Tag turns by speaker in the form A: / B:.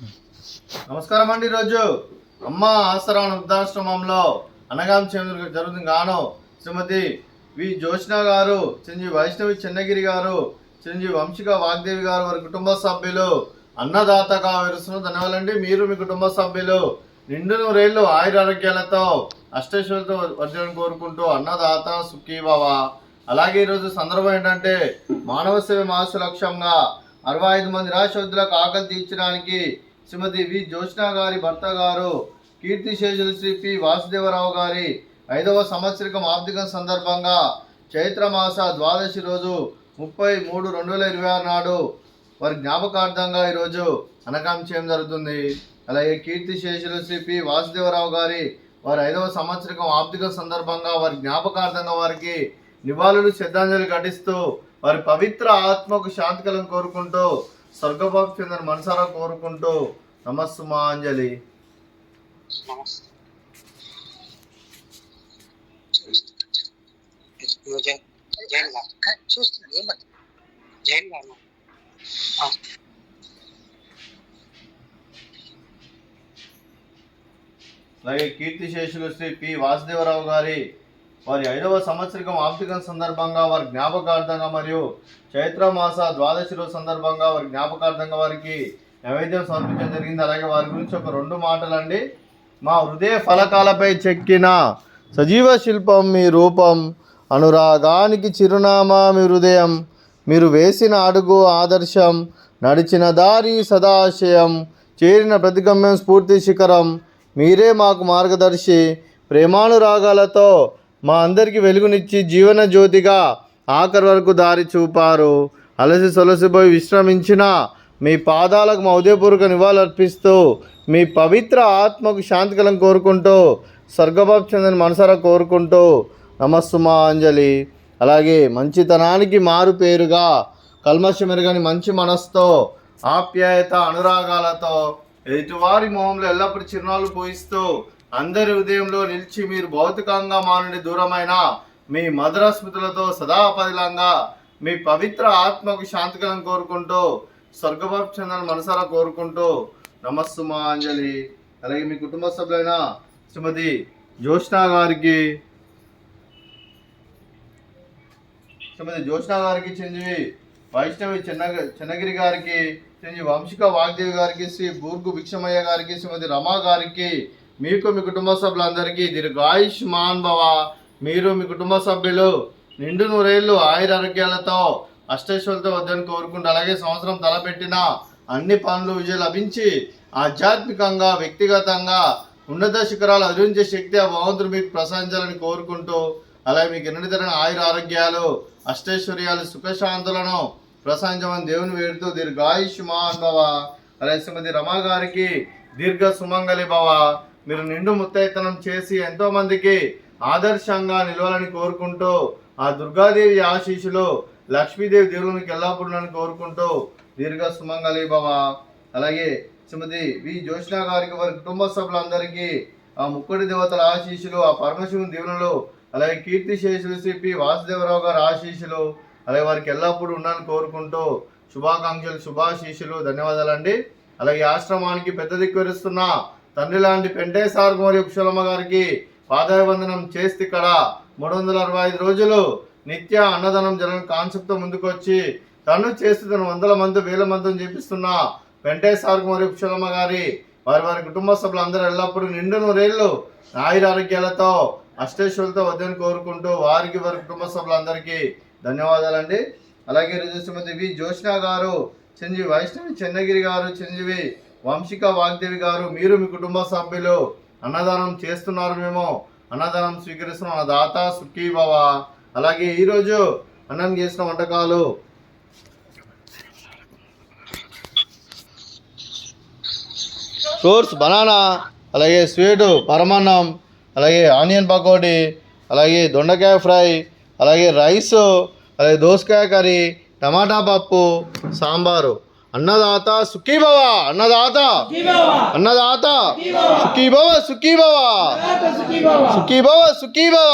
A: నమస్కారం అండి. ఈరోజు అమ్మ ఆసరా వృద్ధాశ్రమంలో అనగాం జరుగుతుంది గాను శ్రీమతి వి జోష్న గారు, చిరంజీవి వైష్ణవి చెన్నగిరి గారు, చిరంజీవి వంశిక వాగ్దేవి గారు, వారి కుటుంబ సభ్యులు అన్నదాతగా విరుస్తున్న ధన్యవాదాలండి. మీరు మీ కుటుంబ సభ్యులు నిండు నూరేళ్లు ఆయురారోగ్యాలతో అష్టైశ్వర్యాలతో వర్ధలను కోరుకుంటూ అన్నదాత సుఖీభవ. అలాగే ఈరోజు సందర్భం ఏంటంటే మానవ సేవ మాస లక్ష్యంగా 65 మంది నిరాశ్రద్ధులకు ఆకలి తీర్చడానికి శ్రీమతి వి జోష్న గారి భర్త గారు కీర్తిశేషులు శ్రీ పి వాసుదేవరావు గారి 5వ సంవత్సరికం ఆర్థిక సందర్భంగా చైత్రమాస ద్వాదశి రోజు 30/3/2026 నాడు వారి జ్ఞాపకార్థంగా ఈరోజు అనగాం చేయడం జరుగుతుంది. అలాగే కీర్తిశేషులు శ్రీ పి వాసుదేవరావు గారి వారి 5వ సంవత్సరికం ఆర్థిక సందర్భంగా వారి జ్ఞాపకార్థంగా వారికి నివాళులు శ్రద్ధాంజలి ఘటిస్తూ వారి పవిత్ర ఆత్మకు శాంతి కలను కోరుకుంటూ స్వర్గభాగ్యం చెందిన మనసారా కోరుకుంటూ నమస్సుమాంజలి. అలాగే కీర్తిశేషులు శ్రీ పి వాసుదేవరావు గారి వారి 5వ సంవత్సరికం ఆర్థిక సందర్భంగా వారి జ్ఞాపకార్థంగా మరియు చైత్రమాస ద్వాదశి రోజు సందర్భంగా వారి జ్ఞాపకార్థంగా వారికి నైవేద్యం సమర్పించడం జరిగింది. అలాగే వారి గురించి ఒక 2 మాటలండి. మా హృదయ ఫలకాలపై చెక్కిన సజీవ శిల్పం మీ రూపం, అనురాగానికి చిరునామా మీ హృదయం, మీరు వేసిన అడుగు ఆదర్శం, నడిచిన దారి సదాశయం, చేరిన ప్రతిగమ్యం స్ఫూర్తి శిఖరం, మీరే మాకు మార్గదర్శి, ప్రేమానురాగాలతో మా అందరికీ వెలుగునిచ్చి జీవన జ్యోతిగా ఆఖరి వరకు దారి చూపారు. అలసి సొలసిపోయి విశ్రమించిన మీ పాదాలకు మా ఉదయపూర్వక నివాళులర్పిస్తూ మీ పవిత్ర ఆత్మకు శాంతికలం కోరుకుంటూ స్వర్గభాగ్యం చెందిన మనసారా కోరుకుంటూ నమస్సుమాంజలి. అలాగే మంచితనానికి మారు పేరుగా కల్మషమెరుగని మంచి మనస్సుతో ఆప్యాయత అనురాగాలతో ఎదుటివారి మొహంలో ఎల్లప్పుడూ చిరునవ్వులు పూయిస్తూ అందరి హృదయంలో నిలిచి మీరు భౌతికంగా మా నుండి దూరమైన మీ మధుర స్మృతులతో సదాపదిలంగా మీ పవిత్ర ఆత్మకు శాంతికలం కోరుకుంటూ స్వర్గభాగ్యం చెందిన మనసారా కోరుకుంటూ నమస్సుమాంజలి. అలాగే మీ కుటుంబ సభ్యులైన శ్రీమతి జోష్న గారికి, చిరంజీవి వైష్ణవి చెన్నగిరి గారికి, చిరంజీవి వంశిక వాగ్దేవి గారికి, శ్రీ బూర్గు భిక్షమయ్య గారికి, శ్రీమతి రమా గారికి, మీకు మీ కుటుంబ సభ్యులందరికీ దీర్ఘాయుష్మాన్ భవ. మీరు మీ కుటుంబ సభ్యులు నిండు నూరేళ్లు ఆయురారోగ్యాలతో అష్టైశ్వర్యాలతో వద్దని కోరుకుంటూ అలాగే సంవత్సరం తలపెట్టిన అన్ని పనులు విజయం లభించి ఆధ్యాత్మికంగా వ్యక్తిగతంగా ఉన్నత శిఖరాలు అధిరించే శక్తి ఆ భగవంతుడు మీకు ప్రసాదించాలని కోరుకుంటూ అలాగే మీకు ఎన్నితరమైన ఆయురారోగ్యాలు అష్టైశ్వర్యాలు సుఖశాంతులను ప్రసాదించమని దేవుని వేడుతూ దీర్ఘాయుష్మాన్ భవ. అలాగే శ్రీమతి రమా గారికి దీర్ఘ సుమంగళి భవ. మీరు నిండు ముత్తైతనం చేసి ఎంతో మందికి ఆదర్శంగా నిలవాలని కోరుకుంటూ ఆ దుర్గాదేవి ఆశీస్సులు లక్ష్మీదేవి దేవుడు మీకు ఎల్లప్పుడూ కోరుకుంటూ దీర్ఘ సుమంగళి భవ. అలాగే శ్రీమతి వి జోష్న గారికి వారి కుటుంబ సభ్యులందరికీ ఆ ముక్కుడి దేవతల ఆశీస్సులు, ఆ పరమశివుని దీవెనలు, అలాగే కీర్తిశేషులు శ్రీ పి వాసుదేవరావు గారి ఆశీస్సులు అలాగే వారికి ఎల్లప్పుడూ ఉండాలని కోరుకుంటూ శుభాకాంక్షలు శుభాశీస్సులు ధన్యవాదాలండి. అలాగే ఆశ్రమానికి పెద్ద దిక్కువరిస్తున్న తండ్రి లాంటి పెంటేసార్ మరియు కుశలమ్మ గారికి పాదాభివందనం చేస్తే ఇక్కడ 365 రోజులు నిత్య అన్నదానం జరగని కాన్సెప్ట్తో ముందుకు వచ్చి తను చేస్తున్న 100 మంది 1000 మందిని చేపిస్తున్న పెంటేసార్ మరియు కుశలమ్మ గారి వారి కుటుంబ సభ్యులందరూ ఎల్లప్పుడూ నిండు నూరేళ్లు ఆయురారోగ్యాలతో అష్టైశ్వర్యాలతో వద్దని కోరుకుంటూ వారికి వారి కుటుంబ సభ్యులందరికీ ధన్యవాదాలండి. అలాగే శ్రీమతి వి జోష్న గారు, చిరంజీవి వైష్ణవి చెన్నగిరి గారు, చిరంజీవి వంశిక వాగ్దేవి గారు, మీరు మీ కుటుంబ సభ్యులు అన్నదానం చేస్తున్నారు, మేము అన్నదానం స్వీకరిస్తున్నాం. అన్నదాత సుఖీ భవ. అలాగే ఈరోజు అన్నం చేసిన వంటకాలు ఫ్రూట్స్ బనానా, అలాగే స్వీటు పరమాన్నం, అలాగే ఆనియన్ పకోడీ, అలాగే దొండకాయ ఫ్రై, అలాగే రైసు, అలాగే దోసకాయ కర్రీ, టమాటా పప్పు, సాంబారు. అన్నదాత సుఖీ భవ. అన్నదాత అన్నదాత సుఖీ భవ సుఖీ భవ సుఖీ భవ సుఖీ భవ.